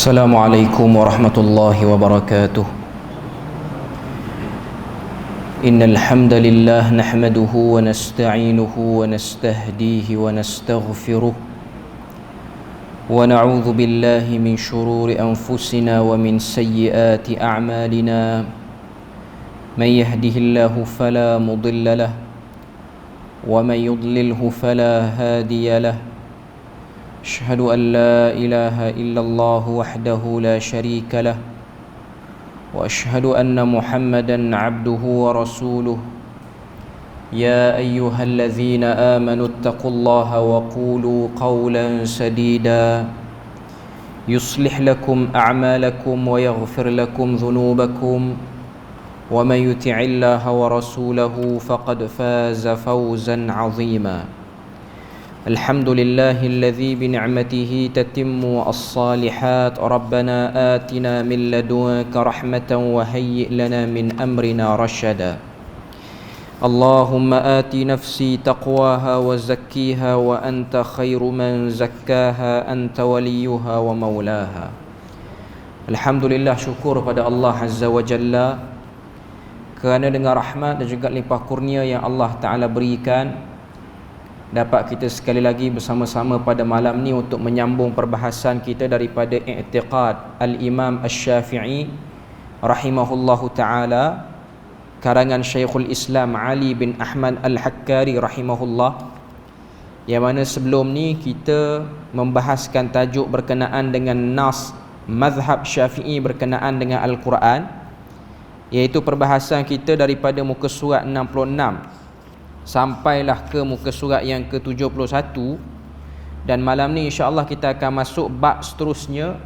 السلام عليكم ورحمة الله وبركاته. إن الحمد لله نحمده ونستعينه ونستهديه ونستغفره ونعوذ بالله من شرور أنفسنا ومن سيئات أعمالنا. من يهده الله فلا مضل له ومن يضلله فلا هادي له. أشهد أن لا إله إلا الله وحده لا شريك له وأشهد أن محمدا عبده ورسوله. يا أيها الذين آمنوا اتقوا الله وقولوا قولا سديدا يصلح لكم أعمالكم ويغفر لكم ذنوبكم ومن يطع الله ورسوله فقد فاز فوزا عظيما. الحمد لله الذي بنعمته تتم الصالحات. ربنا آتنا من لدنك رحمة وهيئ لنا من أمرنا رشدا. اللهم آت نفسي تقواها وزكيها وأنت خير من زكاها أنت وليها ومولاها. Alhamdulillah, syukur pada Allah Azza wa Jalla kerana dengan rahmat dan juga limpah kurnia yang Allah Ta'ala berikan, dapat kita sekali lagi bersama-sama pada malam ni untuk menyambung perbahasan kita daripada i'tiqad Al-Imam Asy-Syafi'i rahimahullahu ta'ala, karangan Syekhul Islam Ali bin Ahmad Al-Hakkari rahimahullah, yang mana sebelum ni kita membahaskan tajuk berkenaan dengan nas mazhab Syafi'i berkenaan dengan Al-Quran, iaitu perbahasan kita daripada muka surat 66 sampailah ke muka surat yang ke-71, dan malam ni insya-Allah kita akan masuk bab seterusnya,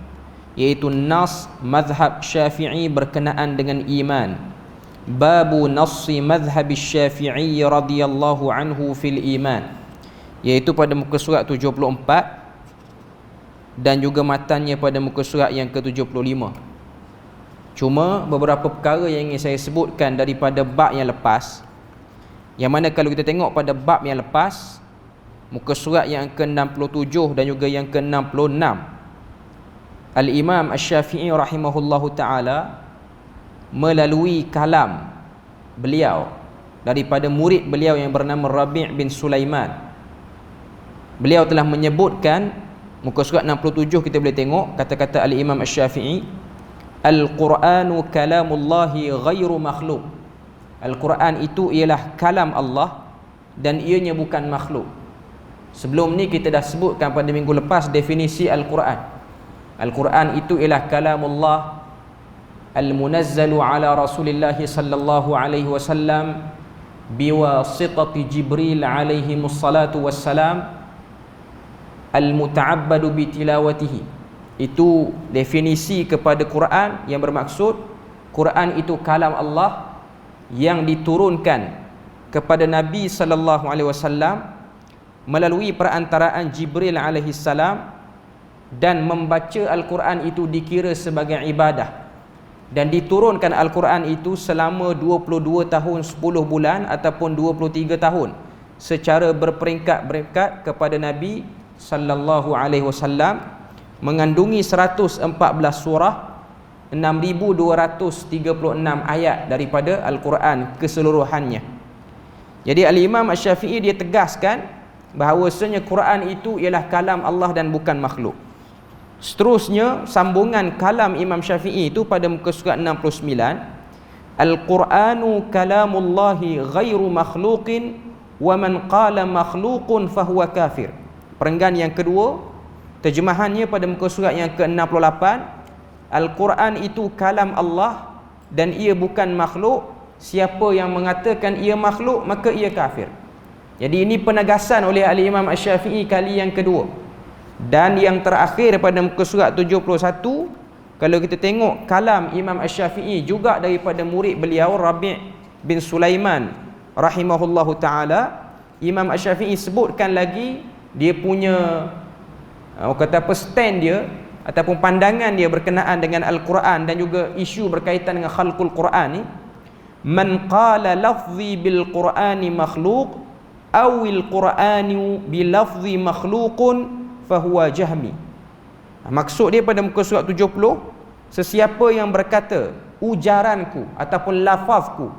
iaitu nas mazhab Syafi'i berkenaan dengan iman. Babu nassi mazhab Syafi'i radhiyallahu anhu fil iman, iaitu pada muka surat 74 dan juga matannya pada muka surat yang ke-75. Cuma beberapa perkara yang ingin saya sebutkan daripada bab yang lepas, yang mana kalau kita tengok pada bab yang lepas, muka surat yang ke-67 dan juga yang ke-66, Al-Imam Asy-Syafi'i rahimahullahu ta'ala melalui kalam beliau daripada murid beliau yang bernama Rabi' bin Sulaiman, beliau telah menyebutkan, muka surat 67 kita boleh tengok kata-kata Al-Imam Asy-Syafi'i, Al-Qur'anu kalamullahi ghairu makhluk. Al-Quran itu ialah kalam Allah dan ianya bukan makhluk. Sebelum ni kita dah sebutkan pada minggu lepas definisi Al-Quran. Al-Quran itu ialah kalamullah al-munazzalu ala Rasulillah sallallahu alaihi wasallam biwasitati Jibril alaihi mussalatu wassalam al-muta'abbadu bitilawatihi. Itu definisi kepada Quran, yang bermaksud Quran itu kalam Allah yang diturunkan kepada Nabi sallallahu alaihi wasallam melalui perantaraan Jibril alaihi salam, dan membaca Al-Quran itu dikira sebagai ibadah, dan diturunkan Al-Quran itu selama 22 tahun 10 bulan ataupun 23 tahun secara berperingkat-peringkat kepada Nabi sallallahu alaihi wasallam, mengandungi 114 surah, 6,236 ayat daripada Al-Quran keseluruhannya. Jadi Al-Imam Asy-Syafi'i dia tegaskan bahawasanya Quran itu ialah kalam Allah dan bukan makhluk. Seterusnya sambungan kalam Imam Syafi'i itu pada muka surat 69, Al-Quranu kalamullahi ghairu makhluqin wa man qala makhluqun fahuwa kafir. Perenggan yang kedua, terjemahannya pada muka surat yang ke-68, Al-Quran itu kalam Allah dan ia bukan makhluk. Siapa yang mengatakan ia makhluk, maka ia kafir. Jadi ini penegasan oleh Al-Imam Asy-Syafi'i kali yang kedua. Dan yang terakhir pada muka surat 71, kalau kita tengok kalam Imam Asy-Syafi'i juga daripada murid beliau Rabi' bin Sulaiman rahimahullahu ta'ala, Imam Asy-Syafi'i sebutkan lagi dia punya kata apa, stand dia ataupun pandangan dia berkenaan dengan Al-Quran dan juga isu berkaitan dengan khalqul Quran ni. Man qala lafzi bil Qur'ani makhluq awil Qur'anu bil lafzi makhluqun fahuwa jahmi. Maksud dia pada muka surat 70, sesiapa yang berkata ujaranku ataupun lafazku,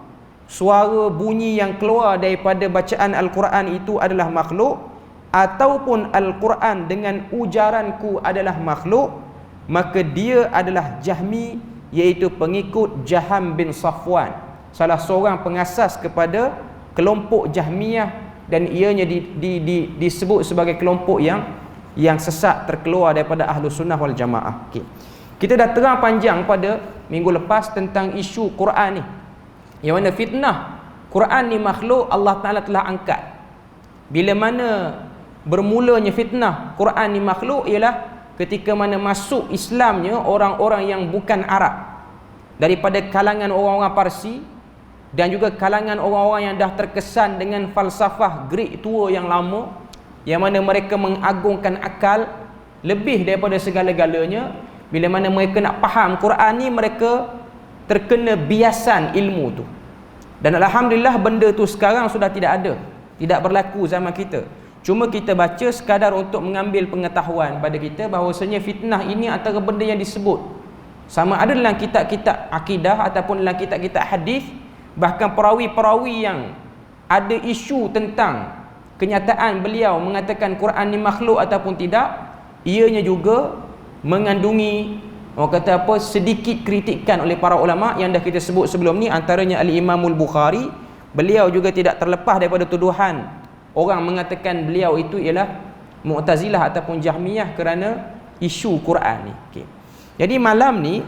suara bunyi yang keluar daripada bacaan Al-Quran itu adalah makhluk, ataupun Al-Quran dengan ujaranku adalah makhluk, maka dia adalah Jahmi, iaitu pengikut Jaham bin Safwan, salah seorang pengasas kepada kelompok Jahmiyah, dan ianya disebut sebagai kelompok yang sesat, terkeluar daripada Ahlus Sunnah wal Jamaah. Kita dah terang panjang pada minggu lepas tentang isu Quran ni, yang mana fitnah Quran ni makhluk Allah Ta'ala telah angkat. Bila mana bermulanya fitnah Quran ni makhluk ialah ketika mana masuk Islamnya orang-orang yang bukan Arab, daripada kalangan orang-orang Parsi dan juga kalangan orang-orang yang dah terkesan dengan falsafah Greek tua yang lama, yang mana mereka mengagungkan akal lebih daripada segala-galanya. Bila mana mereka nak faham Quran ni, mereka terkena biasan ilmu tu. Dan alhamdulillah benda tu sekarang sudah tidak ada, tidak berlaku zaman kita. Cuma kita baca sekadar untuk mengambil pengetahuan pada kita bahawasanya fitnah ini antara benda yang disebut sama ada dalam kitab-kitab akidah ataupun dalam kitab-kitab hadis. Bahkan perawi-perawi yang ada isu tentang kenyataan beliau mengatakan Quran ni makhluk ataupun tidak, ianya juga mengandungi, orang kata apa, sedikit kritikan oleh para ulama yang dah kita sebut sebelum ni. Antaranya Al-Imamul Bukhari, beliau juga tidak terlepas daripada tuduhan orang mengatakan beliau itu ialah Mu'tazilah ataupun Jahmiyah kerana isu Quran ni. Jadi malam ni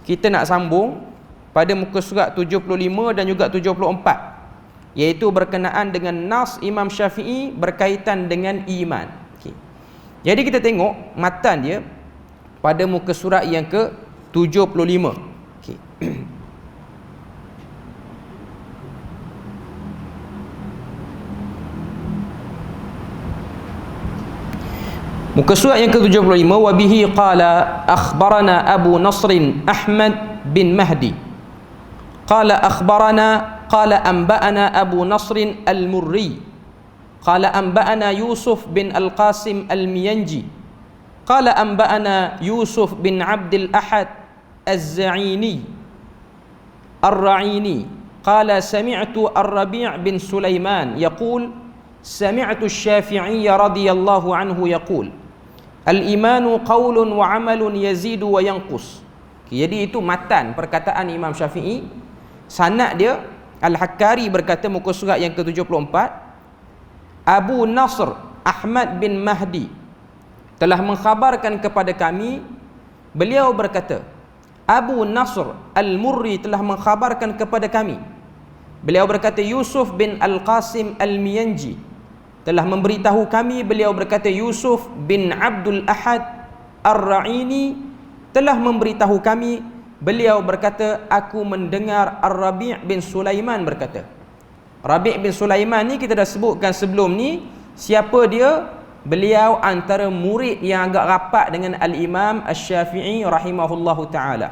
kita nak sambung pada muka surat 75 dan juga 74, iaitu berkenaan dengan nas Imam Syafi'i berkaitan dengan iman. Jadi kita tengok matan dia pada muka surat yang ke-75. Muka surat yang ke-75, wa bihi qala akhbarana Abu Nasr Ahmad bin Mahdi qala akhbarana qala anba'ana Abu Nasr al-Murri qala anba'ana Yusuf bin Al-Qasim al-Miyanji qala anba'ana Yusuf bin Abdul Ahad az-Za'ini ar-Ra'ini qala sami'tu Ar-Rabi' bin Sulaiman yaqul sami'tu Asy-Syafi'i radhiyallahu anhu yaqul al-imanu qaulun wa amalun yazidu wa yanqus. Jadi itu matan perkataan Imam Syafi'i. Sanad dia Al-Hakkari berkata muka surat yang ke-74, Abu Nasr Ahmad bin Mahdi telah mengkhabarkan kepada kami, beliau berkata, Abu Nasr Al-Murri telah mengkhabarkan kepada kami, beliau berkata Yusuf bin Al-Qasim Al-Miyanji telah memberitahu kami, beliau berkata Yusuf bin Abdul Ahad Ar-Ra'ini telah memberitahu kami, beliau berkata aku mendengar Ar-Rabi' bin Sulaiman berkata. Rabi' bin Sulaiman ni kita dah sebutkan sebelum ni siapa dia. Beliau antara murid yang agak rapat dengan Al-Imam Asy-Syafi'i rahimahullahu ta'ala,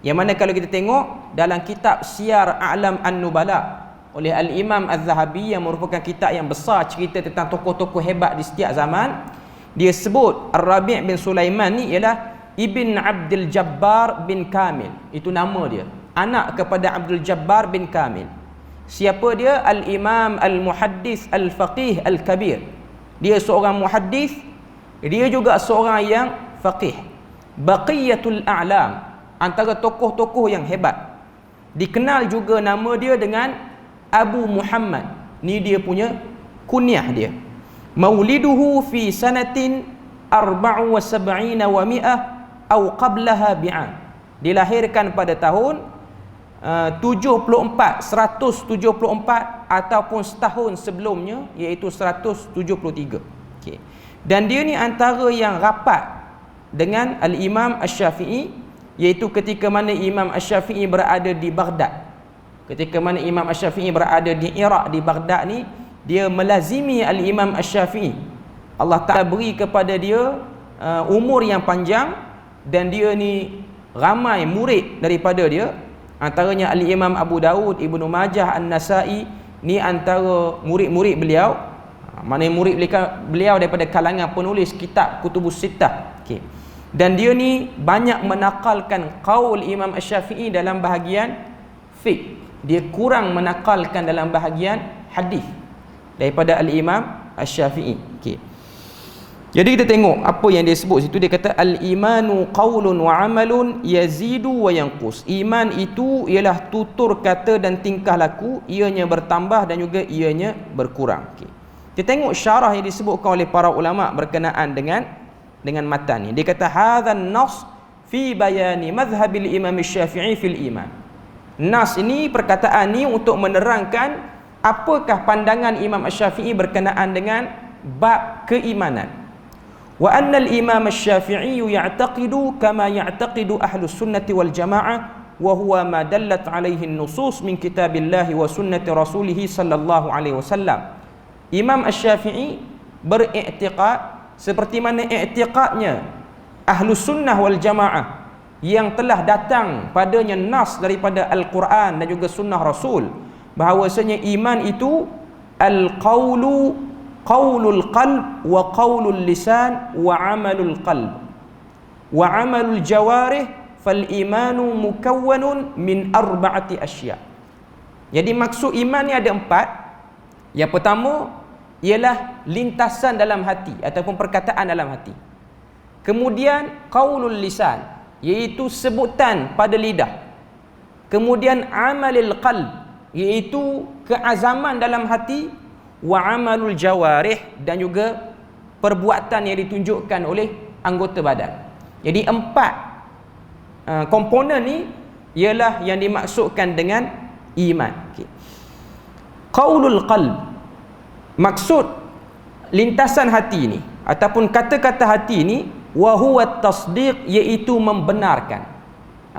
yang mana kalau kita tengok dalam kitab Siyar A'lam An-Nubala oleh Al-Imam Az-Zahabi, yang merupakan kitab yang besar cerita tentang tokoh-tokoh hebat di setiap zaman, dia sebut Ar-Rabi' bin Sulaiman ni ialah Ibn Abdul Jabbar bin Kamil. Itu nama dia, anak kepada Abdul Jabbar bin Kamil. Siapa dia? Al-Imam Al-Muhaddis Al-Faqih Al-Kabir. Dia seorang muhaddis, dia juga seorang yang faqih. Baqiyatul A'lam, antara tokoh-tokoh yang hebat. Dikenal juga nama dia dengan Abu Muhammad. Ni dia punya kunyah dia. Mauliduhu fi sanatin 74 wa mi'ah atau qablaha bi'an. Dilahirkan pada tahun 174 ataupun setahun sebelumnya, iaitu 173. Okay. Dan dia ni antara yang rapat dengan Al-Imam Asy-Syafi'i, iaitu ketika mana Imam Asy-Syafi'i berada di Baghdad. Ketika mana Imam Asy-Syafi'i berada di Iraq, di Baghdad ni, dia melazimi Al-Imam Asy-Syafi'i. Allah Ta'ala beri kepada dia umur yang panjang, dan dia ni ramai murid daripada dia. Antaranya Al-Imam Abu Dawud, Ibnu Majah, An-Nasai, ni antara murid-murid beliau. Mana murid beliau daripada kalangan penulis kitab Kutubus Sittah. Okay. Dan dia ni banyak menakalkan qaul Imam Asy-Syafi'i dalam bahagian fiqh. Dia kurang menakalkan dalam bahagian hadis daripada Al-Imam Asy-Syafi'i. Okey. Jadi kita tengok apa yang dia sebut situ. Dia kata al-imanu qaulun wa amalun yazidu wa yanqus. Iman itu ialah tutur kata dan tingkah laku, ianya bertambah dan juga ianya berkurang. Okey. Kita tengok syarah yang disebutkan oleh para ulama berkenaan dengan matan ni. Dia kata hadzal nas fi bayani madhhabil Imam Asy-Syafi'i fil iman. Nas ini, perkataan ni untuk menerangkan apakah pandangan Imam Asy-Syafi'i berkenaan dengan bab keimanan. Wa anna al-Imam Asy-Syafi'i ya'taqidu kama ya'taqidu ahlus sunnati wal jamaah wa huwa ma dallat alaihi an-nusus min kitabillah wa sunnati rasulih sallallahu alaihi wasallam. Imam Asy-Syafi'i beriktikad seperti mana iktikadnya ahlus sunnah wal jamaah yang telah datang padanya nas daripada Al-Quran dan juga sunnah Rasul, bahawasanya iman itu al-qawlu qaulul qalb wa qaulul lisan wa amalul qalb wa amalul jawarih fal imanu mukawwanun min arba'ati asya. Jadi maksud iman ni ada 4. Yang pertama ialah lintasan dalam hati ataupun perkataan dalam hati. Kemudian qaulul lisan, iaitu sebutan pada lidah. Kemudian amalul qalb, iaitu keazaman dalam hati. Wa amalul jawarih, dan juga perbuatan yang ditunjukkan oleh anggota badan. Jadi 4 komponen ni ialah yang dimaksudkan dengan iman. Okay. Qaulul qalb, maksud lintasan hati ni ataupun kata-kata hati ni, wa huwa tasdiq, iaitu membenarkan.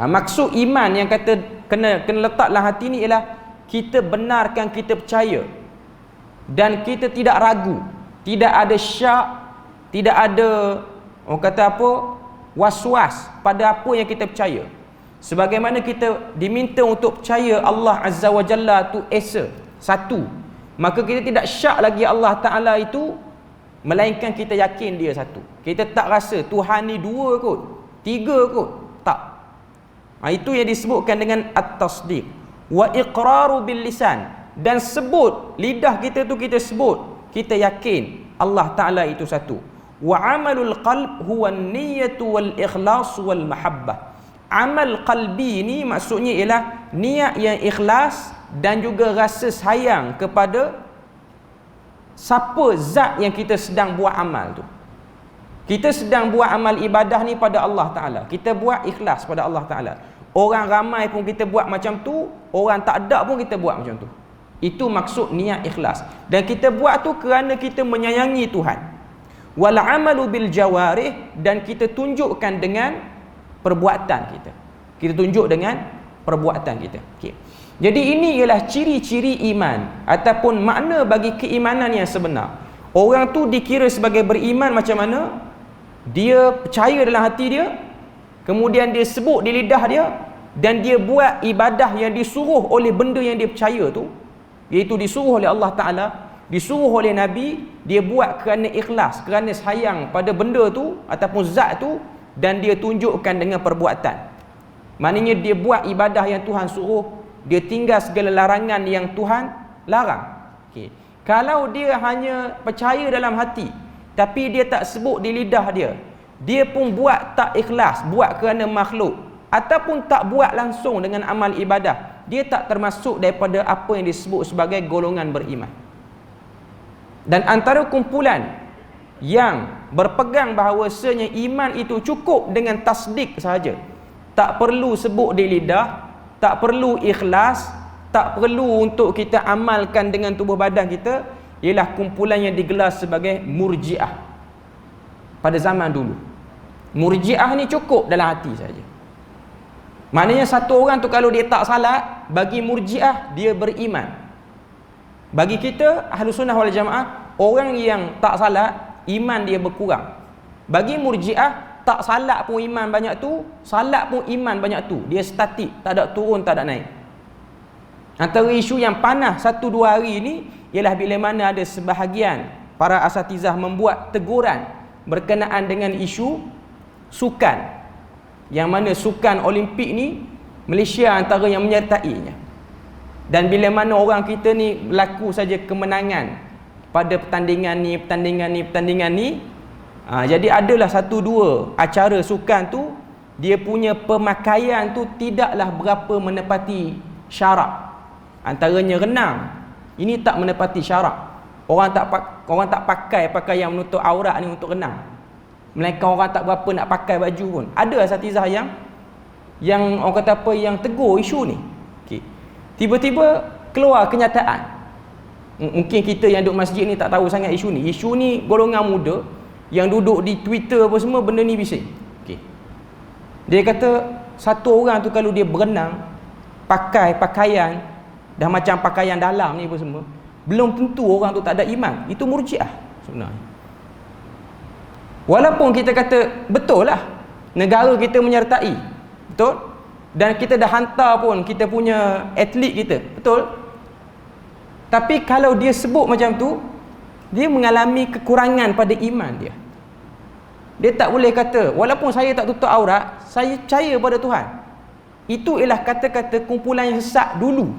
Maksud iman yang kata kena letak dalam hati ni ialah kita benarkan, kita percaya dan kita tidak ragu, tidak ada syak, tidak ada orang kata apa, was-was pada apa yang kita percaya. Sebagaimana kita diminta untuk percaya Allah Azza wa Jalla tu esa, satu, maka kita tidak syak lagi Allah Ta'ala itu, melainkan kita yakin dia satu. Kita tak rasa Tuhan ni 2 kot, 3 kot, tak. Itu yang disebutkan dengan at-tasdiq. Wa iqraru bil lisan, dan sebut, lidah kita tu kita sebut, kita yakin Allah Ta'ala itu satu. Wa amalul qalb huwa niyyatu wal ikhlas wal mahabbah. Amal qalbi ni maksudnya ialah niat yang ikhlas dan juga rasa sayang kepada siapa zat yang kita sedang buat amal tu. Kita sedang buat amal ibadah ni pada Allah Ta'ala, kita buat ikhlas pada Allah Ta'ala. Orang ramai pun kita buat macam tu, orang tak ada pun kita buat macam tu. Itu maksud niat ikhlas. Dan kita buat tu kerana kita menyayangi Tuhan. Wal amalu bil jawarih, dan kita tunjukkan dengan perbuatan kita. Kita tunjuk dengan perbuatan kita. Okay. Jadi ini ialah ciri-ciri iman ataupun makna bagi keimanan yang sebenar. Orang tu dikira sebagai beriman macam mana? Dia percaya dalam hati dia, kemudian dia sebut di lidah dia, dan dia buat ibadah yang disuruh oleh benda yang dia percaya tu, iaitu disuruh oleh Allah Ta'ala, disuruh oleh Nabi. Dia buat kerana ikhlas, kerana sayang pada benda tu ataupun zat tu, dan dia tunjukkan dengan perbuatan. Maknanya dia buat ibadah yang Tuhan suruh, dia tinggal segala larangan yang Tuhan larang. Okay. Kalau dia hanya percaya dalam hati tapi dia tak sebut di lidah dia, dia pun buat tak ikhlas, buat kerana makhluk, ataupun tak buat langsung dengan amal ibadah, dia tak termasuk daripada apa yang disebut sebagai golongan beriman. Dan antara kumpulan yang berpegang bahawasanya iman itu cukup dengan tasdik sahaja, tak perlu sebut di lidah, tak perlu ikhlas, tak perlu untuk kita amalkan dengan tubuh badan kita, ialah kumpulan yang digelar sebagai Murji'ah pada zaman dulu. Murji'ah ni cukup dalam hati saja. Maknanya satu orang tu kalau dia tak salat, bagi Murji'ah dia beriman. Bagi kita Ahlus Sunnah wal Jamaah, orang yang tak salat, iman dia berkurang. Bagi Murji'ah, tak salat pun iman banyak tu, salat pun iman banyak tu. Dia statik, tak ada turun, tak ada naik. Antara isu yang panas 1-2 hari ni ialah bila mana ada sebahagian para asatizah membuat teguran berkenaan dengan isu sukan, yang mana sukan Olimpik ni Malaysia antara yang menyertainya. Dan bila mana orang kita ni berlaku saja kemenangan pada pertandingan ni, jadi adalah satu dua acara sukan tu, dia punya pemakaian tu tidaklah berapa menepati syarak. Antaranya renang, ini tak menepati syarak. Orang tak pakai pakaian menutup aurat ni untuk renang. Melainkan orang tak berapa nak pakai baju pun. Ada asatizah yang orang kata apa, yang tegur isu ni. Okey. Tiba-tiba keluar kenyataan. Mungkin kita yang duduk masjid ni tak tahu sangat isu ni. Isu ni golongan muda yang duduk di Twitter apa semua, benda ni bising. Okey. Dia kata satu orang tu kalau dia berenang pakai pakaian dah macam pakaian dalam ni apa semua, belum tentu orang tu tak ada iman. Itu murjiah sebenarnya. Walaupun kita kata betul lah, negara kita menyertai, betul, dan kita dah hantar pun kita punya atlet kita, betul. Tapi kalau dia sebut macam tu, dia mengalami kekurangan pada iman dia. Dia tak boleh kata walaupun saya tak tutup aurat, saya percaya pada Tuhan. Itu ialah kata-kata kumpulan yang sesat dulu.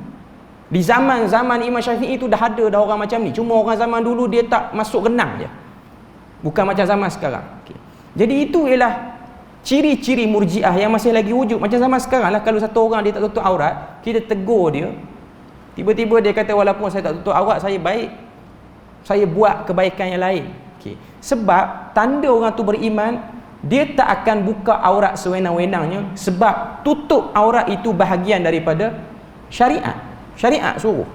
Di zaman Imam Syafi'i itu dah ada dah orang macam ni. Cuma orang zaman dulu dia tak masuk renang je. Bukan macam zaman sekarang. Okay. Jadi itu ialah ciri-ciri murjiah yang masih lagi wujud. Macam zaman sekarang lah, kalau satu orang dia tak tutup aurat, kita tegur dia, tiba-tiba dia kata walaupun saya tak tutup aurat, saya baik, saya buat kebaikan yang lain. Okay. Sebab tanda orang tu beriman, dia tak akan buka aurat sewenang-wenangnya, sebab tutup aurat itu bahagian daripada syariat. Syariat suruh.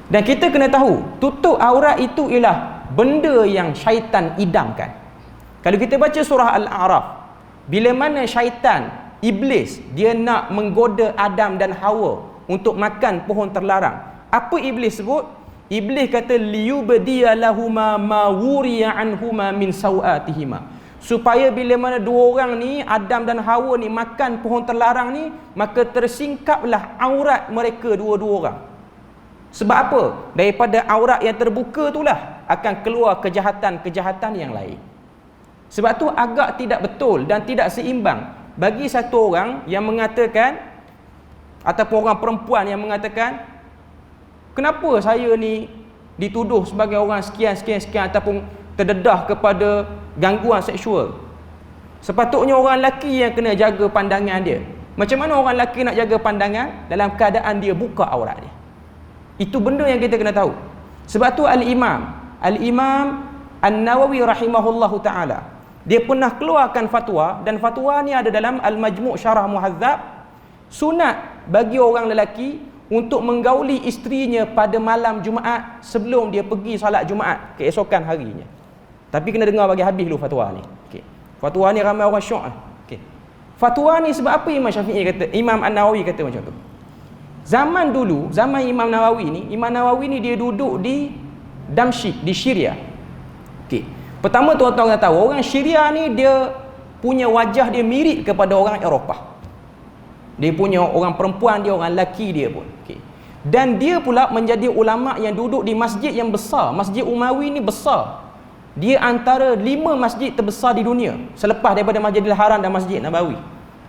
Dan kita kena tahu, tutup aurat itu ialah benda yang syaitan idamkan. Kalau kita baca surah Al-A'raf, bila mana syaitan, iblis, dia nak menggoda Adam dan Hawa untuk makan pohon terlarang, apa iblis sebut? Iblis kata liyubdiya lahuma ma wuriya anhuma min sawatihima, supaya bila mana dua orang ni, Adam dan Hawa ni, makan pohon terlarang ni, maka tersingkaplah aurat mereka dua-dua orang. Sebab apa? Daripada aurat yang terbuka itulah akan keluar kejahatan-kejahatan yang lain. Sebab tu agak tidak betul dan tidak seimbang bagi satu orang yang mengatakan, ataupun orang perempuan yang mengatakan, kenapa saya ni dituduh sebagai orang sekian ataupun terdedah kepada gangguan seksual? Sepatutnya orang lelaki yang kena jaga pandangan dia. Macam mana orang lelaki nak jaga pandangan dalam keadaan dia buka aurat dia? Itu benda yang kita kena tahu. Sebab tu Al-Imam An-Nawawi rahimahullahu ta'ala, dia pernah keluarkan fatwa, dan fatwa ni ada dalam Al-Majmu' Syarah Muhadzab. Sunat bagi orang lelaki untuk menggauli isterinya pada malam Jumaat sebelum dia pergi salat Jumaat keesokan harinya. Tapi kena dengar bagi habis dulu fatwa ni. Okey. Fatwa ni ramai orang syok. Okey. Fatwa ni sebab apa Imam Syafi'i kata, Imam An-Nawawi kata macam tu? Zaman dulu, zaman Imam Nawawi ni dia duduk di Damsyik, di Syria. Okey. Pertama tuan-tuan kena tahu, orang Syria ni dia punya wajah dia mirip kepada orang Eropah. Dia punya orang perempuan dia, orang lelaki dia pun. Okay. Dan dia pula menjadi ulama yang duduk di masjid yang besar. Masjid Umawi ni besar. Dia antara 5 masjid terbesar di dunia, selepas daripada Masjidil Haram dan Masjid Nabawi.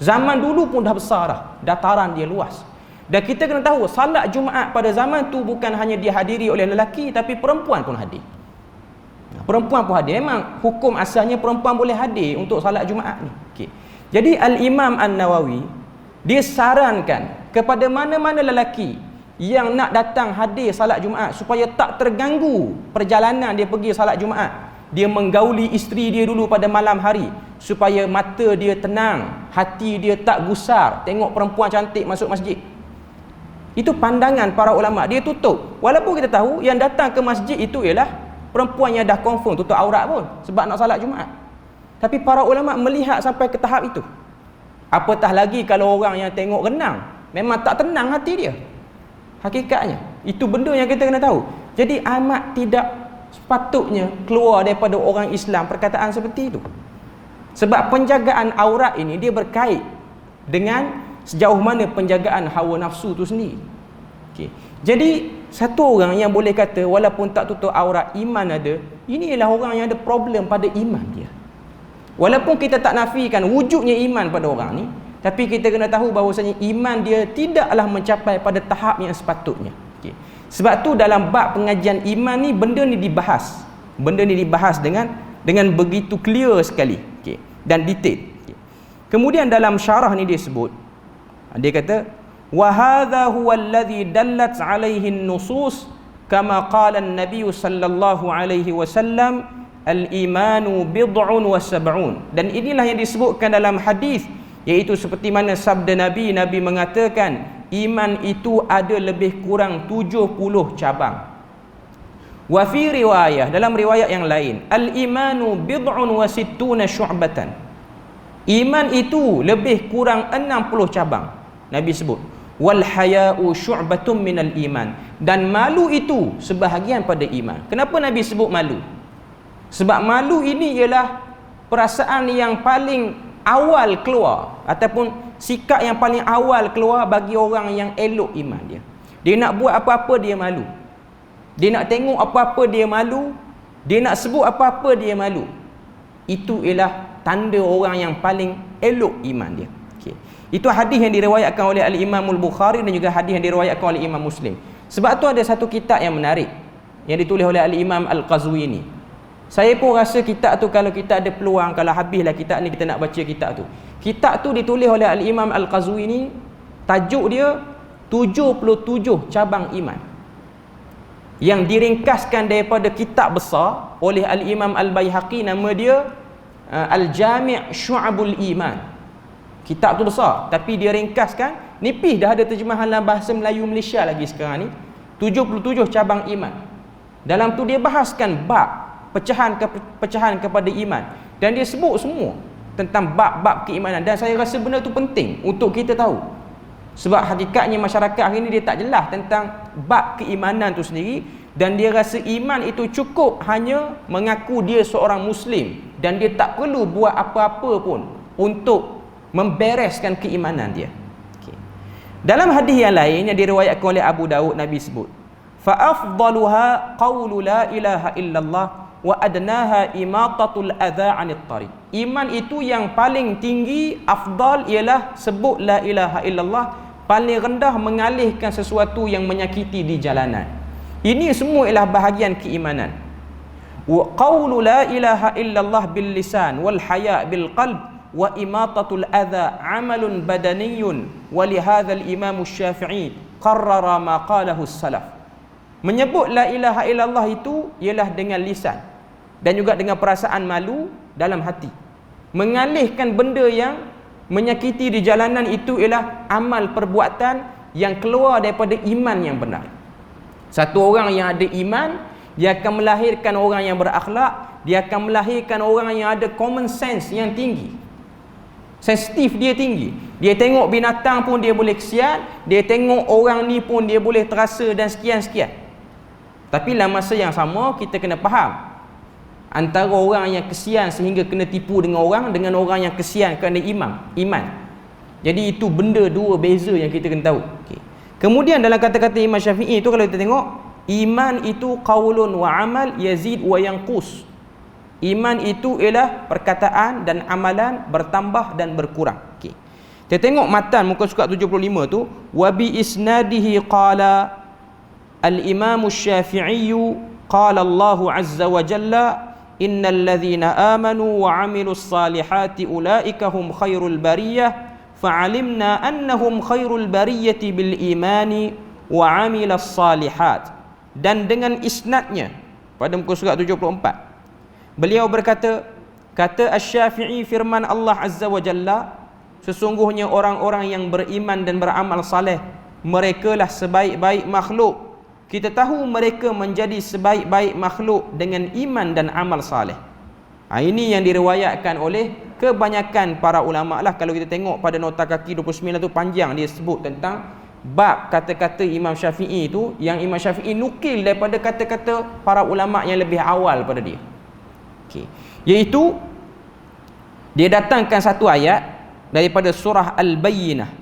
Zaman dulu pun dah besar dah. Dataran dia luas. Dan kita kena tahu, salat Jumaat pada zaman tu bukan hanya dihadiri oleh lelaki, tapi perempuan pun hadir. Perempuan pun hadir. Memang hukum asalnya perempuan boleh hadir untuk salat Jumaat ni. Okay. Jadi Al-Imam An-Nawawi, dia sarankan kepada mana-mana lelaki yang nak datang hadir salat Jumaat supaya tak terganggu perjalanan dia pergi salat Jumaat, dia menggauli isteri dia dulu pada malam hari supaya mata dia tenang, hati dia tak gusar tengok perempuan cantik masuk masjid. Itu pandangan para ulama. Dia tutup. Walaupun kita tahu yang datang ke masjid itu ialah perempuan yang dah confirm tutup aurat pun sebab nak salat Jumaat. Tapi para ulama melihat sampai ke tahap itu. Apatah lagi kalau orang yang tengok renang, memang tak tenang hati dia. Hakikatnya itu benda yang kita kena tahu. Jadi amat tidak sepatutnya keluar daripada orang Islam perkataan seperti itu. Sebab penjagaan aurat ini dia berkait dengan sejauh mana penjagaan hawa nafsu tu sendiri. Okay. Jadi satu orang yang boleh kata walaupun tak tutup aurat iman ada, ini ialah orang yang ada problem pada iman dia. Walaupun kita tak nafikan wujudnya iman pada orang ni, tapi kita kena tahu bahawasanya iman dia tidaklah mencapai pada tahap yang sepatutnya. Okay. Sebab tu dalam bab pengajian iman ni benda ni dibahas. Benda ni dibahas dengan begitu clear sekali, okay, dan detail. Okay. Kemudian dalam syarah ni dia sebut, dia kata wa hadha huwa alladhi dallat alaihi an-nusus kama qala an-nabiy sallallahu alaihi wasallam al-imanu bid'un wa sab'un. Dan inilah yang disebutkan dalam hadis, iaitu seperti mana sabda Nabi mengatakan iman itu ada lebih kurang 70 cabang. Wa fi riwayah, dalam riwayat yang lain, al-imanu bid'un wa sittuna syu'batan. Iman itu lebih kurang 60 cabang. Nabi sebut wal haya'u syu'batun minal iman, dan malu itu sebahagian pada iman. Kenapa Nabi sebut malu? Sebab malu ini ialah perasaan yang paling awal keluar, ataupun sikap yang paling awal keluar bagi orang yang elok iman dia. Dia nak buat apa-apa dia malu. Dia nak tengok apa-apa dia malu. Dia nak sebut apa-apa dia malu. Itu ialah tanda orang yang paling elok iman dia. Okay. Itu hadis yang diriwayatkan oleh Al-Imam Al-Bukhari dan juga hadis yang diriwayatkan oleh Imam Muslim. Sebab tu ada satu kitab yang menarik yang ditulis oleh Al-Imam Al-Qazwini. Saya pun rasa kitab tu, kalau kita ada peluang, kalau habislah kitab ni, kita nak baca kitab tu. Kitab tu ditulis oleh Al-Imam Al-Qazwini. Tajuk dia 77 cabang iman, yang diringkaskan daripada kitab besar oleh Al-Imam Al-Baihaqi, nama dia Al-Jami' Syu'abul Iman. Kitab tu besar, tapi dia ringkaskan, nipis dah ada terjemahan dalam bahasa Melayu Malaysia lagi sekarang ni. 77 cabang iman. Dalam tu dia bahaskan bab pecahan kepada iman, dan dia sebut semua tentang bab-bab keimanan. Dan saya rasa benda tu penting untuk kita tahu, sebab hakikatnya masyarakat hari ni dia tak jelas tentang bab keimanan tu sendiri, dan dia rasa iman itu cukup hanya mengaku dia seorang Muslim, dan dia tak perlu buat apa-apa pun untuk membereskan keimanan dia. Okay. Dalam hadis yang lain yang diriwayatkan oleh Abu Daud, Nabi sebut fa afdaluha qawlu la ilaha illallah wa adnaha imatatul adha 'anit tariq. Iman itu yang paling tinggi, afdal, ialah sebut la ilaha illallah. Paling rendah mengalihkan sesuatu yang menyakiti di jalanan. Ini semua ialah bahagian keimanan. Wa qawlu la ilaha illallah bil lisan wal haya' bil qalb wa imatatul adha 'amalun badaniyun, wa li hadzal imam Syafi'i qarrara ma qalahu salaf. Menyebut la ilaha illallah itu ialah dengan lisan dan juga dengan perasaan malu dalam hati. Mengalihkan benda yang menyakiti di jalanan itu ialah amal perbuatan yang keluar daripada iman yang benar. Satu orang yang ada iman, dia akan melahirkan orang yang berakhlak, dia akan melahirkan orang yang ada common sense yang tinggi. Sensitif dia tinggi. Dia tengok binatang pun dia boleh kesian, dia tengok orang ni pun dia boleh terasa, dan sekian-sekian. Tapi dalam masa yang sama, kita kena faham antara orang yang kesian sehingga kena tipu dengan orang yang kesian kerana iman. Jadi itu benda dua beza yang kita kena tahu. Okay. Kemudian dalam kata-kata Imam Syafi'i itu, kalau kita tengok, iman itu qaulun wa amal yazid wa yanqus. Iman itu ialah perkataan dan amalan bertambah dan berkurang. Okay. Kita tengok matan muka surat 75 tu, wa bi isnadihi qala al-Imam Syafi'i qala Allah azza wa jalla innal ladzina amanu wa 'amilus salihati ulaika hum khairul bariyah fa'alimna annahum khairul bariyati bil imani wa 'amilas salihat. Dan dengan isnadnya pada muka surat 74, beliau berkata, kata Asy-Syafi'i, firman Allah azza wa jalla, sesungguhnya orang-orang yang beriman dan beramal saleh, merekalah sebaik-baik makhluk. Kita tahu mereka menjadi sebaik-baik makhluk dengan iman dan amal saleh. Ini yang diriwayatkan oleh kebanyakan para ulama lah. Kalau kita tengok pada nota kaki 29 tu panjang, dia sebut tentang bab kata-kata Imam Syafi'i itu, yang Imam Syafi'i nukil daripada kata-kata para ulama yang lebih awal pada dia. Okay. Iaitu dia datangkan satu ayat daripada surah Al-Bayyinah.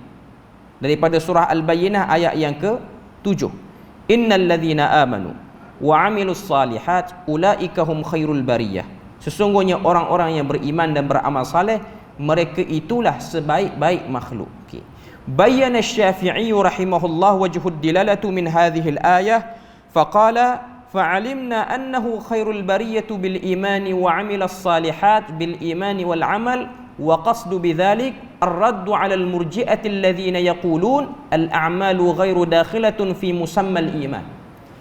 Daripada surah Al-Bayyinah ayat yang ke-7. Innal ladzina amanu wa 'amilus salihat ulaika hum khairul bariyah Sesungguhnya orang-orang yang beriman dan beramal saleh, mereka itulah sebaik-baik makhluk. Okay. Bayyana Asy-Syafi'i rahimahullah wajhud dilalatu min hadhihi al-ayah faqala fa'alimna annahu khairul bariyatu bil imani wa 'amila as-salihat bil imani wal 'amal wa qasdu bidzalik ar-raddu 'ala al-murji'ati alladhina yaqulun al-a'malu ghairu dakhilatun fi musamma al-iman.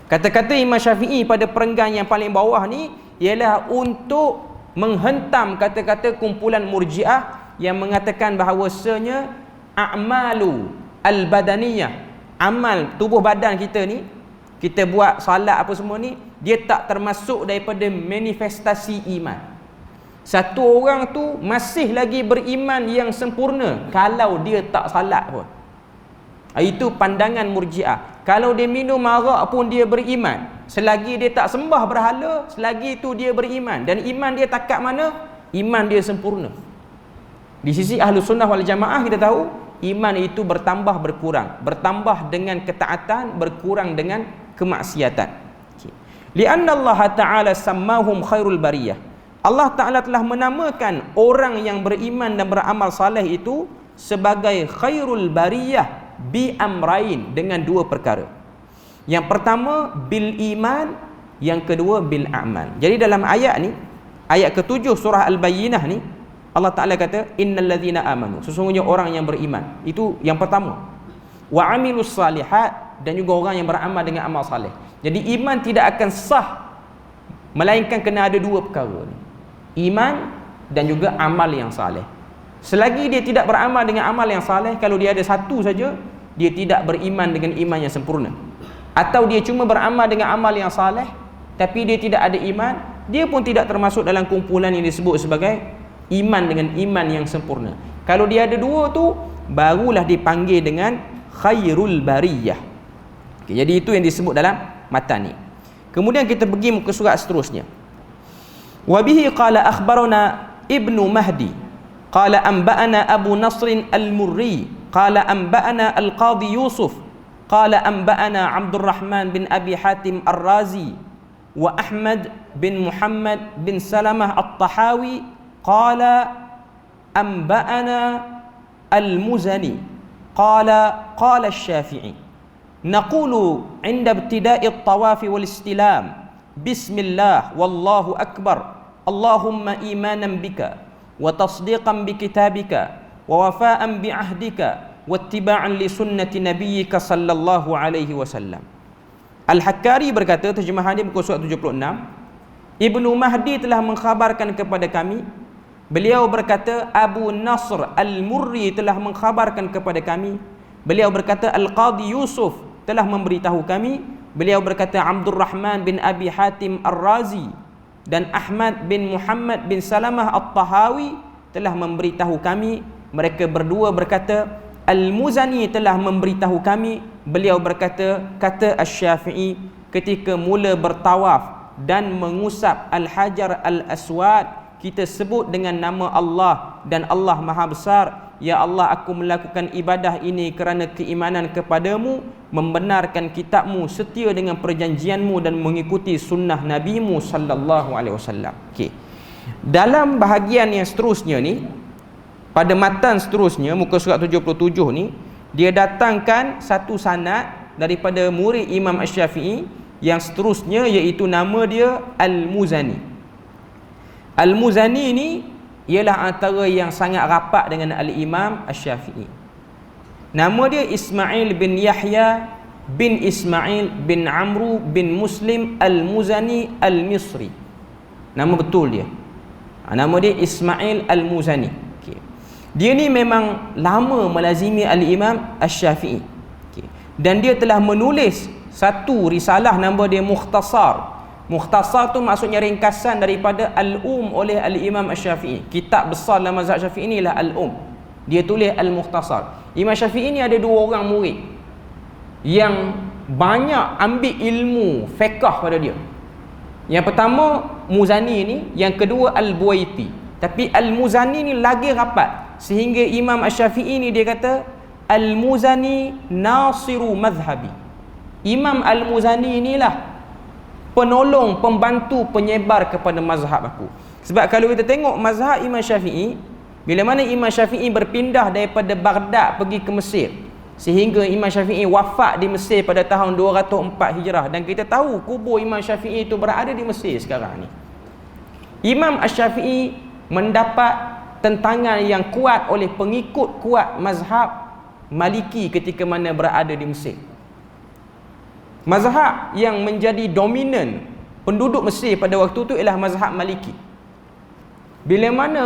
Kata-kata Imam Syafi'i pada perenggan yang paling bawah ni ialah untuk menghentam kata-kata kumpulan murji'ah yang mengatakan bahawasanya a'malu al-badaniyah, amal tubuh badan kita ni, kita buat salat apa semua ni, dia tak termasuk daripada manifestasi iman. Satu orang tu masih lagi beriman yang sempurna kalau dia tak salat pun. Itu pandangan murji'ah. Kalau dia minum arak pun dia beriman, selagi dia tak sembah berhala, selagi itu dia beriman. Dan iman dia takat mana? Iman dia sempurna. Di sisi Ahlus Sunnah wal Jamaah kita tahu iman itu bertambah berkurang, bertambah dengan ketaatan, berkurang dengan kemaksiatan. Lianna Allah Ta'ala sammahum khairul bariyah. Allah Ta'ala telah menamakan orang yang beriman dan beramal saleh itu sebagai khairul bariyah bi amrain, dengan dua perkara. Yang pertama bil iman, yang kedua bil a'mal. Jadi dalam ayat ni, ayat ke-7 surah Al-Bayyinah ni, Allah Ta'ala kata innal ladzina amanu, sesungguhnya orang yang beriman. Itu yang pertama. Wa amilus salihat, dan juga orang yang beramal dengan amal saleh. Jadi iman tidak akan sah melainkan kena ada dua perkara ni, iman dan juga amal yang saleh. Selagi dia tidak beramal dengan amal yang saleh, kalau dia ada satu saja, dia tidak beriman dengan iman yang sempurna. Atau dia cuma beramal dengan amal yang saleh tapi dia tidak ada iman, dia pun tidak termasuk dalam kumpulan yang disebut sebagai iman dengan iman yang sempurna. Kalau dia ada dua tu, barulah dipanggil dengan khairul bariyah. Okay, jadi itu yang disebut dalam matan ni. Kemudian kita pergi muka surat seterusnya. Wa bihi qala akhbarana Ibnu Mahdi qala anba'ana Abu Nasr al-Murri qala anba'ana al-Qadhi Yusuf qala anba'ana Abdurrahman bin Abi Hatim ar-Razi wa Ahmad bin Muhammad bin Salamah at-Tahawi qala anba'ana al-Muzani qala asy-Syafi'i naqulu 'inda ibtida'i at-tawaf wal-istilam bismillah wallahu akbar Allahumma imanan bika wa tasdiqan bi kitabika wa wafa'an bi ahdika wa ittiba'an li sunnati nabiyyika sallallahu alaihi wasallam. Al-Hakkari berkata, terjemahan dia muka surat 76, Ibnu Mahdi telah mengkhabarkan kepada kami, beliau berkata Abu Nasr al-Murri telah mengkhabarkan kepada kami, beliau berkata Al-Qadhi Yusuf telah memberitahu kami, beliau berkata Abdurrahman bin Abi Hatim ar-Razi dan Ahmad bin Muhammad bin Salamah at-Tahawi telah memberitahu kami. Mereka berdua berkata Al-Muzani telah memberitahu kami, beliau berkata, kata Asy-Syafi'i ketika mula bertawaf dan mengusap Al-Hajar Al-Aswad, kita sebut dengan nama Allah dan Allah Maha Besar. Ya Allah, aku melakukan ibadah ini kerana keimanan kepadamu, membenarkan kitabmu, setia dengan perjanjianmu dan mengikuti sunnah nabimu sallallahu alaihi wasallam. Okey. Dalam bahagian yang seterusnya ni, pada matan seterusnya muka surat 77 ni, dia datangkan satu sanad daripada murid Imam Asy-Syafi'i yang seterusnya, iaitu nama dia Al-Muzani. Al-Muzani ni ialah antara yang sangat rapat dengan Al-Imam Asy-Syafi'i. Nama dia Ismail bin Yahya bin Ismail bin Amru bin Muslim Al-Muzani Al-Misri. Nama betul dia. Nama dia Ismail Al-Muzani. Okay. Dia ni memang lama melazimi Al-Imam Asy-Syafi'i. Okay. Dan dia telah menulis satu risalah, nama dia Mukhtasar. Mukhtasar tu maksudnya ringkasan daripada oleh Al-Imam Asy-Syafi'i. Kitab besar dalam mazhab Syafi'i ni lah Dia tulis Al-Mukhtasar. Imam Syafi'i ni ada dua orang murid yang banyak ambil ilmu fiqh pada dia. Yang pertama Muzani ni, yang kedua Al-Buaiti. Tapi Al-Muzani ni lagi rapat, sehingga Imam Asy-Syafi'i ni dia kata Al-Muzani nasiru madhhabi. Imam Al-Muzani inilah penolong, pembantu, penyebar kepada mazhab aku. Sebab kalau kita tengok mazhab Imam Syafi'i, bila mana Imam Syafi'i berpindah daripada Baghdad pergi ke Mesir, sehingga Imam Syafi'i wafat di Mesir pada tahun 204 Hijrah, dan kita tahu kubur Imam Syafi'i itu berada di Mesir sekarang ni. Imam Asy-Syafi'i mendapat tentangan yang kuat oleh pengikut kuat mazhab Maliki ketika mana berada di Mesir. Mazhab yang menjadi dominan penduduk Mesir pada waktu itu ialah mazhab Maliki. Bila mana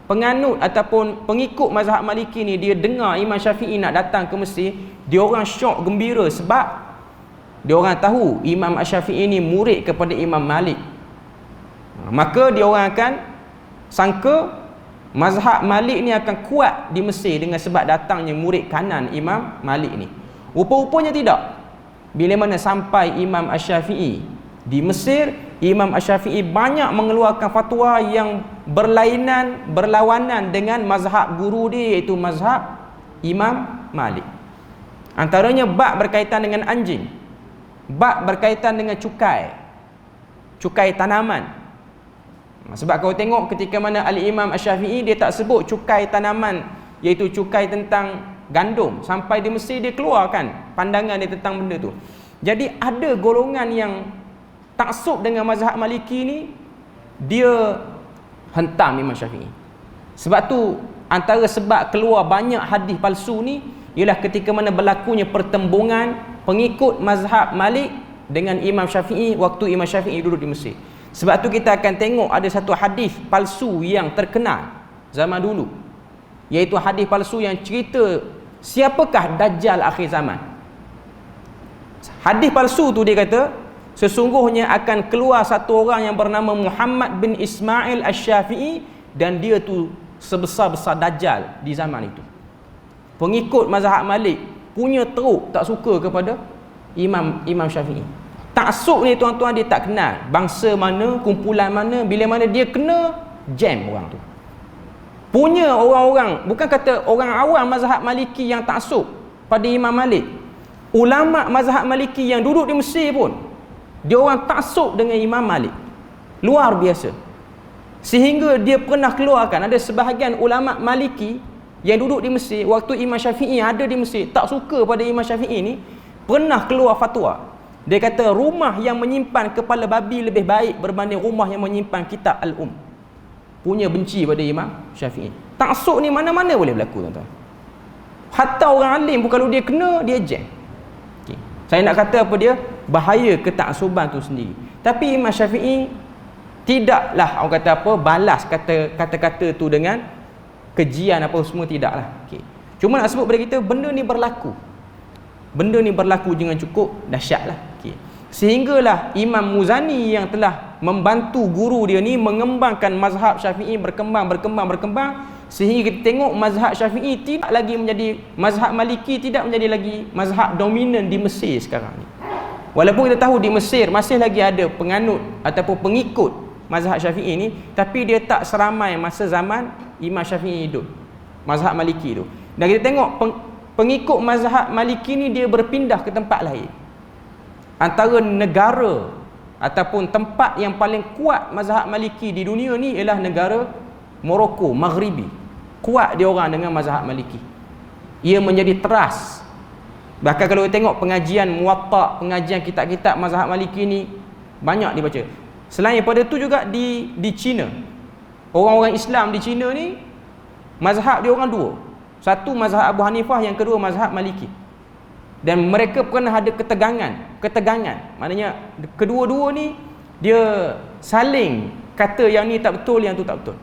penganut ataupun pengikut mazhab Maliki ni dia dengar Imam Syafi'i nak datang ke Mesir, dia orang syok gembira sebab dia orang tahu Imam Asy-Syafi'i ni murid kepada Imam Malik. Maka dia orang akan sangka mazhab Malik ni akan kuat di Mesir dengan sebab datangnya murid kanan Imam Malik ni. Rupa-rupanya tidak. Bila mana sampai Imam Asy-Syafi'i di Mesir, Imam Asy-Syafi'i banyak mengeluarkan fatwa yang berlawanan dengan mazhab guru dia, iaitu mazhab Imam Malik. Antaranya bab berkaitan dengan anjing, bab berkaitan dengan cukai tanaman. Sebab kau tengok ketika mana Al-Imam Asy-Syafi'i dia tak sebut cukai tanaman, iaitu cukai tentang gandum. Sampai di Mesir dia keluarkan pandangan dia tentang benda tu. Jadi ada golongan yang taksub dengan mazhab Maliki ni, dia hentam Imam Syafi'i. Sebab tu antara sebab keluar banyak hadis palsu ni ialah ketika mana berlakunya pertembungan pengikut mazhab Malik dengan Imam Syafi'i waktu Imam Syafi'i duduk di Mesir. Sebab tu kita akan tengok ada satu hadis palsu yang terkenal zaman dulu, iaitu hadis palsu yang cerita siapakah Dajjal akhir zaman. Hadis palsu tu dia kata sesungguhnya akan keluar satu orang yang bernama Muhammad bin Ismail Asy-Syafi'i, dan dia tu sebesar-besar Dajjal di zaman itu. Pengikut mazhab Malik punya teruk tak suka kepada Imam Syafi'i. Taksub ni tuan-tuan dia tak kenal bangsa mana, kumpulan mana, bila mana dia kena jam orang tu. Punya orang-orang, bukan kata orang awam mazhab Maliki yang taksub pada Imam Malik, ulama mazhab Maliki yang duduk di Mesir pun dia orang taksub dengan Imam Malik. Luar biasa. Sehingga dia pernah keluarkan, ada sebahagian ulama Maliki yang duduk di Mesir waktu Imam Syafi'i ada di Mesir, tak suka pada Imam Syafi'i ni, pernah keluar fatwa. Dia kata rumah yang menyimpan kepala babi lebih baik berbanding rumah yang menyimpan kitab Al-Um. Punya benci pada Imam Syafi'i. Taksub ni mana-mana boleh berlaku, tuan-tuan. Hatta orang alim pun kalau dia kena, dia jam. Okay. Saya nak kata apa dia? Bahaya ketaksuban tu sendiri. Tapi Imam Syafi'i tidaklah orang kata apa, balas kata-kata tu dengan kejian apa semua, tidaklah. Okay. Cuma nak sebut pada kita benda ni berlaku. Benda ni berlaku dengan cukup dahsyatlah. Okay. Sehinggalah Imam Muzani yang telah membantu guru dia ni mengembangkan mazhab Syafi'i berkembang, sehingga kita tengok mazhab Syafi'i tidak lagi menjadi mazhab Maliki, tidak menjadi lagi mazhab dominan di Mesir sekarang ni. Walaupun kita tahu di Mesir masih lagi ada penganut ataupun pengikut mazhab Syafi'i ni, tapi dia tak seramai masa zaman Imam Syafi'i hidup, mazhab Maliki tu. Dan kita tengok pengikut mazhab Maliki ni dia berpindah ke tempat lain. Antara negara ataupun tempat yang paling kuat mazhab Maliki di dunia ni ialah negara Morocco, Maghribi. Kuat dia orang dengan mazhab Maliki. Ia menjadi teras. Bahkan kalau kita tengok pengajian Muwatta, pengajian kitab-kitab mazhab Maliki ni banyak dibaca. Selain daripada tu juga di China, orang-orang Islam di China ni mazhab dia orang dua. Satu mazhab Abu Hanifah, yang kedua mazhab Maliki. Dan mereka pernah ada ketegangan. Maknanya kedua-dua ni dia saling kata yang ni tak betul, yang tu tak betul.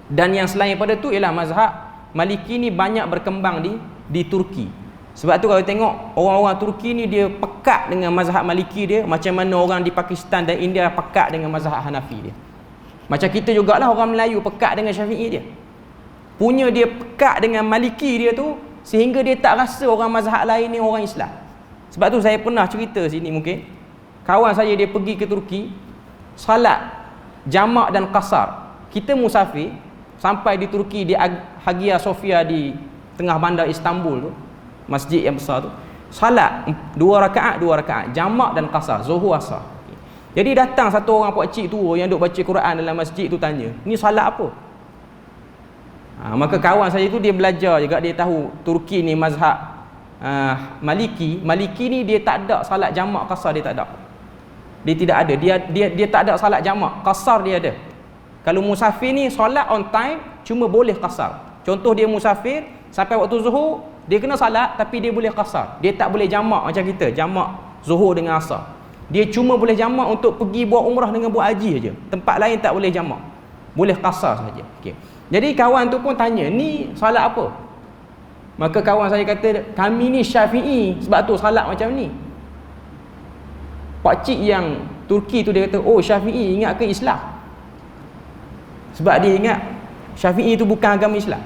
Dan yang selain daripada tu ialah mazhab Maliki ni banyak berkembang di Turki. Sebab tu kalau tengok orang-orang Turki ni dia pekat dengan mazhab Maliki dia, macam mana orang di Pakistan dan India pekat dengan mazhab Hanafi dia. Macam kita jugalah orang Melayu pekat dengan Syafi'i dia. Punya dia pekat dengan Maliki dia tu, sehingga dia tak rasa orang mazhab lain ni orang Islam. Sebab tu saya pernah cerita sini, mungkin kawan saya dia pergi ke Turki, salat jamak dan qasar. Kita musafir sampai di Turki, di Hagia Sophia di tengah bandar Istanbul tu, masjid yang besar tu, salat 2 rakaat jamak dan qasar, zuhur asar. Jadi datang satu orang pakcik tua yang duk baca Quran dalam masjid tu tanya, ni salat apa? Maka kawan saya tu dia belajar juga, dia tahu Turki ni mazhab Maliki. Maliki ni dia tak ada salat jamak qasar, dia tak ada. Dia tidak ada. Dia tak ada salat jamak, qasar dia ada. Kalau musafir ni solat on time, cuma boleh qasar. Contoh dia musafir sampai waktu zuhur, dia kena salat tapi dia boleh qasar. Dia tak boleh jamak macam kita, jamak zuhur dengan asar. Dia cuma boleh jamak untuk pergi buat umrah dengan buat haji aja. Tempat lain tak boleh jamak. Boleh qasar saja. Okey. Jadi kawan tu pun tanya, ni salat apa? Maka kawan saya kata, kami ni Syafi'i, sebab tu salat macam ni. Pakcik yang Turki tu dia kata, oh Syafi'i ingat ke Islam? Sebab dia ingat Syafi'i tu bukan agama Islam.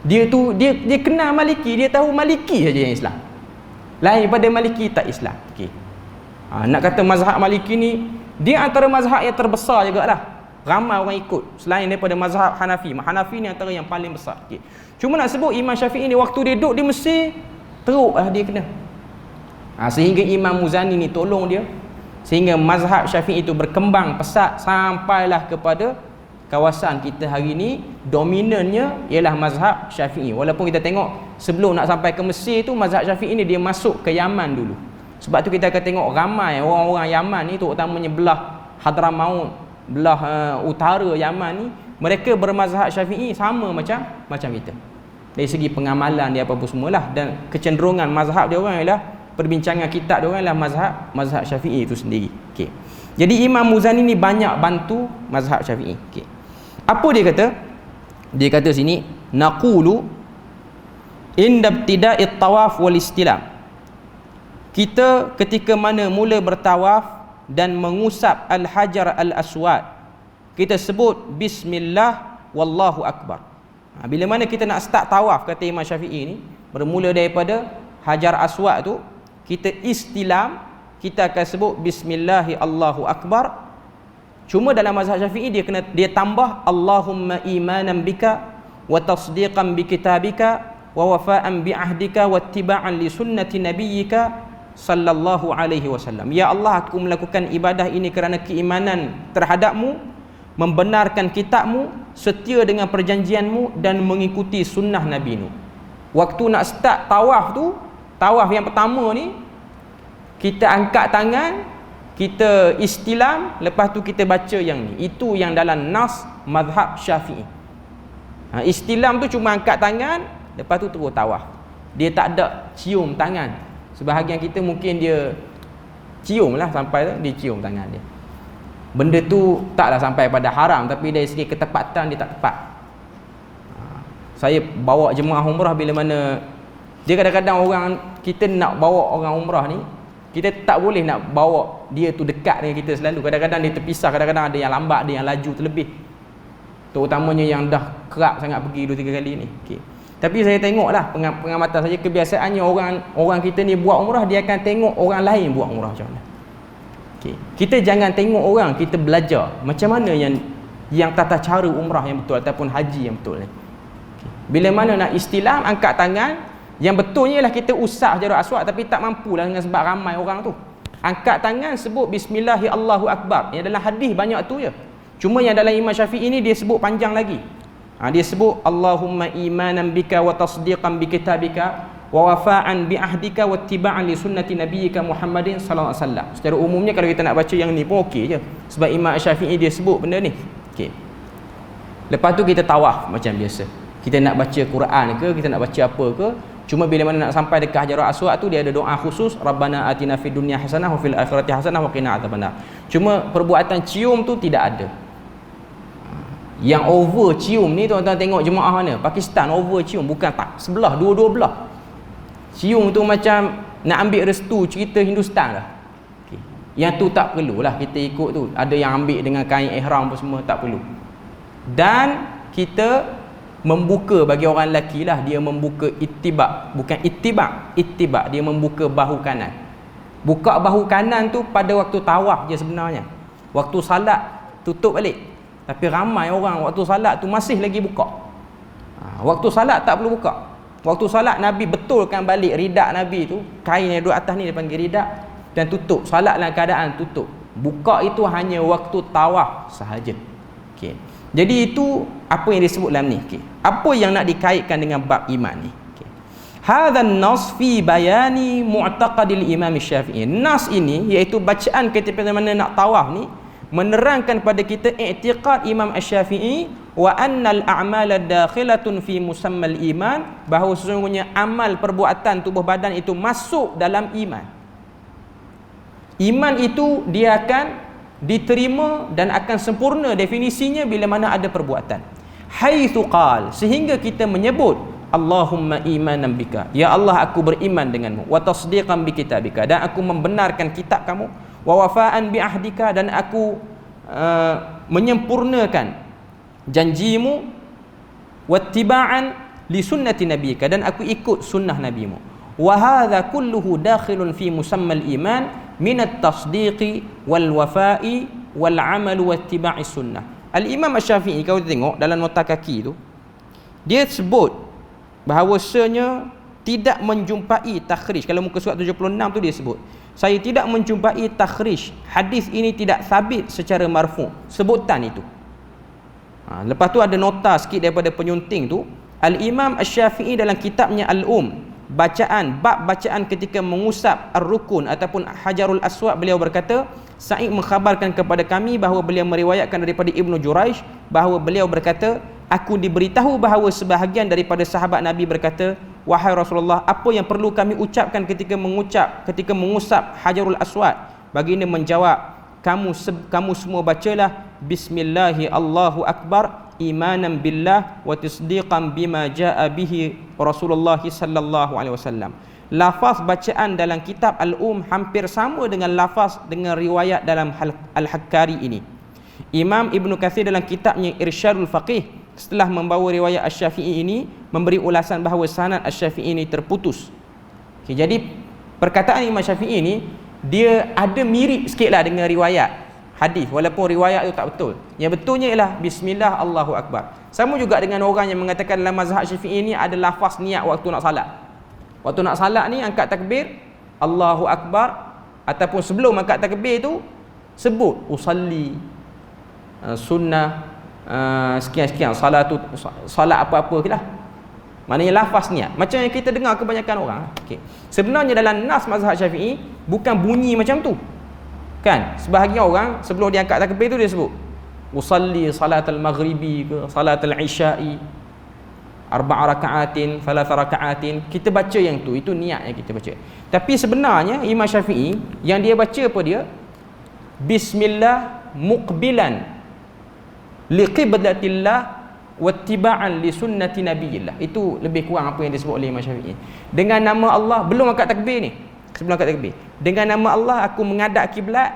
Dia kenal Maliki, dia tahu Maliki saja yang Islam. Lain pada Maliki tak Islam. Okey. Nak kata mazhab Maliki ni dia antara mazhab yang terbesar jugalah. Ramai orang ikut selain daripada mazhab Hanafi. Hanafi ni antara yang paling besar. Okey. Cuma nak sebut Imam Syafi'i ni waktu dia duduk di Mesir, teruk lah dia kena. Sehingga Imam Muzani ni tolong dia, sehingga mazhab Syafi'i itu berkembang pesat sampailah kepada kawasan kita hari ni. Dominannya ialah mazhab Syafi'i. Walaupun kita tengok sebelum nak sampai ke Mesir tu, mazhab Syafi'i ni dia masuk ke Yaman dulu. Sebab tu kita akan tengok ramai orang-orang Yaman ni, terutamanya belah Hadramaut, belah utara Yaman ni, mereka bermazhab Syafi'i sama macam kita. Dari segi pengamalan dia apa-apa semualah, dan kecenderungan mazhab dia orang ialah, perbincangan kitab dia orang ialah mazhab Syafi'i itu sendiri. Okey. Jadi Imam Muzani ni banyak bantu mazhab Syafi'i. Okey. Apa dia kata? Dia kata sini, naqulu inda ibtida'it tawaf wal istilam. Kita ketika mana mula bertawaf dan mengusap al-hajar al-aswad, kita sebut bismillah wallahu akbar. Bila mana kita nak start tawaf, kata Imam Syafi'i ni, bermula daripada hajar aswad tu, kita istilam, kita akan sebut bismillahi Allahu akbar. Cuma dalam mazhab Syafi'i dia tambah Allahumma imanan bika wa tasdiqan bi kitabika wa wafa'an bi ahdika wa ittiba'an li sunnati nabiyyika sallallahu alaihi wasallam. Ya Allah, aku melakukan ibadah ini kerana keimanan terhadapmu, membenarkan kitabmu, setia dengan perjanjianmu, dan mengikuti sunnah nabimu. Waktu nak start tawaf tu, tawaf yang pertama ni, kita angkat tangan, kita istilam, lepas tu kita baca yang ni. Itu yang dalam nas mazhab Syafi'i. Istilam tu cuma angkat tangan, lepas tu terus tawaf. Dia tak ada cium tangan. Sebahagian kita mungkin dia cium lah, sampai tu dia cium tangan dia. Benda tu taklah sampai pada haram, tapi dari segi ketepatan dia tak tepat. Saya bawa jemaah umrah, bila mana dia kadang-kadang orang, kita nak bawa orang umrah ni, kita tak boleh nak bawa dia tu dekat dengan kita selalu. Kadang-kadang dia terpisah, kadang-kadang ada yang lambat, ada yang laju terlebih. Terutamanya yang dah kerap sangat pergi 2-3 kali ni. Okey. Tapi saya tengoklah pengamatan saya, kebiasaannya orang kita ni buat umrah, dia akan tengok orang lain buat umrah macam mana. Okey. Kita jangan tengok orang, kita belajar macam mana yang tata cara umrah yang betul ataupun haji yang betul ni. Okay. Bila mana nak istilam, angkat tangan, yang betulnya ialah kita usah Hajarul Aswad, tapi tak mampulah dengan sebab ramai orang tu. Angkat tangan, sebut bismillahi Allahu akbar. Yang dalam hadis banyak tu je. Cuma yang dalam Imam Syafi'i ni dia sebut panjang lagi. Dia sebut Allahumma imanan bika wa tasdiqan bi kitabika wa wafa'an bi ahdika wa ittiba'an li sunnati nabiyyika Muhammadin sallallahu alaihi wasallam. Secara umumnya kalau kita nak baca yang ni pun okey je, sebab Imam Syafi'i dia sebut benda ni. Okey. Lepas tu kita tawaf macam biasa. Kita nak baca Quran ke, kita nak baca apa ke, cuma bila mana nak sampai dekat Hajarul Aswad tu, dia ada doa khusus, Rabbana atina fid dunya hasanah wa fil akhirati hasanah wa qina adzabannar. Cuma perbuatan cium tu tidak ada. Yang over cium ni, tuan-tuan tengok jemaah mana, Pakistan over cium, bukan tak sebelah, dua-dua belah. Cium tu macam nak ambil restu cerita Hindustan lah. Okay. Yang tu tak perlulah kita ikut tu. Ada yang ambil dengan kain ihram pun semua, tak perlu. Dan kita membuka, bagi orang lelaki lah, dia membuka itibak, bukan itibak, dia membuka bahu kanan. Buka bahu kanan tu pada waktu tawaf je sebenarnya. Waktu salat tutup balik. Tapi ramai orang waktu salat tu masih lagi buka. Waktu salat tak perlu buka. Waktu salat Nabi betulkan balik ridak Nabi tu, kain yang duduk atas ni dia panggil ridak, dan tutup. Salat dalam keadaan tutup. Buka itu hanya waktu tawaf sahaja. Okey. Jadi itu apa yang disebut dalam ni. Okey. Apa yang nak dikaitkan dengan bab iman ni? Okey. Hadzal nas fi bayani mu'taqadil Imam Syafi'i. Nas ini iaitu bacaan ketika mana nak tawaf ni menerangkan pada kita i'tiqad Imam Asy-Syafi'i wa annal a'mala dakhilatun fi musammal iman, bahawa sesungguhnya amal perbuatan tubuh badan itu masuk dalam iman. Iman itu dia akan diterima dan akan sempurna definisinya bila mana ada perbuatan. Haitsu qal, sehingga kita menyebut Allahumma imanan bika, ya Allah aku beriman denganmu, wa tasdiqan bi kitabika, dan aku membenarkan kitab kamu, wa wafaan bi ahdika, dan aku menyempurnakan janjimu, wattiba'an li sunnati nabiyika, dan aku ikut sunnah nabimu. Wa hadza kulluhu dakhilun fi musammal iman min at-tasdiqi wal wafa'i wal 'amal wa ittiba'i sunnah. Al-Imam Asy-Syafi'i, kau tengok dalam nota kaki tu, dia sebut bahawasanya tidak menjumpai takhrij. Kalau muka surat 76 tu dia sebut, saya tidak menjumpai takhrij, hadis ini tidak sabit secara marfu', sebutan itu. Lepas tu ada nota sikit daripada penyunting tu, Al-Imam Asy-Syafi'i dalam kitabnya bab bacaan ketika mengusap ar-rukun ataupun Hajarul Aswad, beliau berkata, Sa'id mengkhabarkan kepada kami bahawa beliau meriwayatkan daripada Ibnu Jurayj bahawa beliau berkata, aku diberitahu bahawa sebahagian daripada sahabat Nabi berkata, wahai Rasulullah, apa yang perlu kami ucapkan ketika mengusap Hajarul Aswad? Baginda menjawab, kamu semua bacalah bismillahi Allahu akbar imanan billah wa tasdiqan bima jaa bihi Rasulullah sallallahu alaihi wasallam. Lafaz bacaan dalam kitab hampir sama dengan lafaz dengan riwayat dalam Al-Hakkari ini. Imam Ibnu Katsir dalam kitabnya Irsyadul Faqih setelah membawa riwayat Asy-Syafi'i ini memberi ulasan bahawa sanad Asy-Syafi'i ini terputus. Okay, jadi perkataan Imam Syafi'i ini dia ada mirip sikitlah dengan riwayat hadis, walaupun riwayat itu tak betul. Yang betulnya ialah bismillah Allahu akbar. Sama juga dengan orang yang mengatakan dalam mazhab Syafi'i ini ada lafaz niat waktu nak salat. Waktu nak salat ni angkat takbir Allahu akbar, ataupun sebelum angkat takbir tu sebut usalli, sunnah, sekian-sekian, salat apa-apa lah. Maknanya lafaz niat. Macam yang kita dengar kebanyakan orang. Okay. Sebenarnya dalam nas mazhab Syafi'i bukan bunyi macam tu. Kan? Sebahagian orang sebelum dia angkat takbir tu dia sebut usalli salatul maghribi ke salatul isya'i arba'a raka'atin, thalatha raka'atin. Kita baca yang tu, itu niat yang kita baca. Tapi sebenarnya Imam Syafi'i yang dia baca apa dia? Bismillah muqbilan liqiblatillah wattiba'an li sunnati nabiyillah. Itu lebih kurang apa yang disebut oleh Imam Syafi'i. Dengan nama Allah, belum angkat takbir ni, sebelum angkat takbir, dengan nama Allah aku menghadap kiblat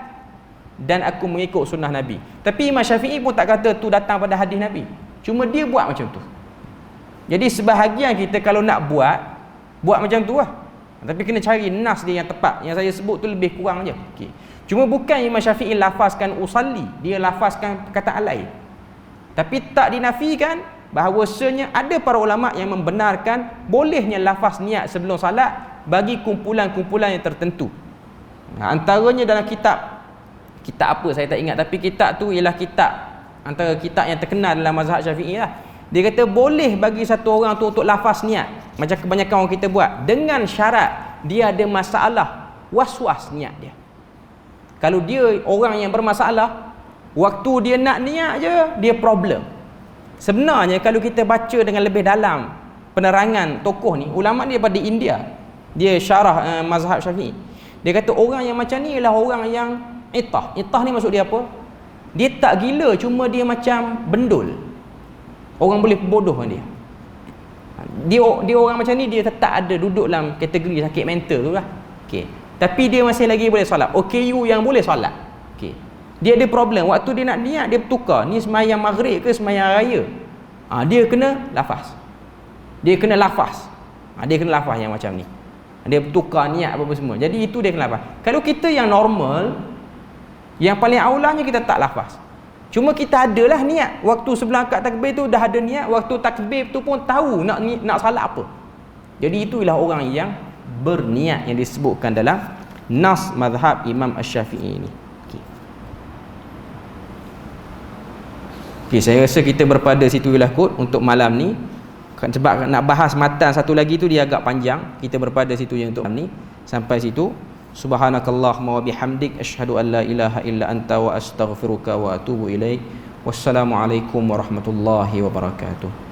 dan aku mengikut sunnah Nabi. Tapi Imam Syafi'i pun tak kata tu datang pada hadis Nabi, cuma dia buat macam tu. Jadi sebahagian kita kalau nak buat macam tu lah, tapi kena cari nas dia yang tepat. Yang saya sebut tu lebih kurang je. Okay. Cuma bukan Imam Syafi'i lafazkan usalli, dia lafazkan perkataan lain. Tapi tak dinafikan bahawasanya ada para ulama yang membenarkan bolehnya lafaz niat sebelum salat bagi kumpulan-kumpulan yang tertentu. Antaranya dalam kitab apa saya tak ingat, tapi kitab tu ialah kitab antara kitab yang terkenal dalam mazhab Syafi'i lah. Dia kata boleh bagi satu orang tu untuk lafaz niat macam kebanyakan orang kita buat, dengan syarat dia ada masalah was-was niat dia. Kalau dia orang yang bermasalah, waktu dia nak niat je dia problem. Sebenarnya kalau kita baca dengan lebih dalam penerangan tokoh ni, ulama ni daripada India, dia syarah mazhab Syafi'i. Dia kata orang yang macam ni ialah orang yang itah ni maksud dia apa? Dia tak gila, cuma dia macam bendul. Orang boleh bodoh dengan dia. Dia orang macam ni, dia tetap ada duduk dalam kategori sakit mental tu lah. Okay. Tapi dia masih lagi boleh solat. OKU yang boleh solat. Okay. Dia ada problem. Waktu dia nak niat, dia bertukar. Ni semayang maghrib ke semayang raya? Dia kena lafaz. Dia kena lafaz yang macam ni. Dia bertukar niat apa-apa semua. Jadi itu dia kena lafaz. Kalau kita yang normal, yang paling aulanya kita tak lafaz. Cuma kita adalah niat. Waktu sebelum angkat takbir tu dah ada niat. Waktu takbir tu pun tahu nak salat apa. Jadi itu ialah orang yang berniat yang disebutkan dalam nas mazhab Imam Asy-Syafi'i ini. Okay. Okey, saya rasa kita berpada situ lah kot untuk malam ni. Sebab nak bahas matan satu lagi tu dia agak panjang. Kita berpada situ je untuk malam ni. Sampai situ. Subhanakallahumma wa bihamdik asyhadu an la ilaha illa anta wa astaghfiruka wa atubu ilaik. Wassalamualaikum warahmatullahi wabarakatuh.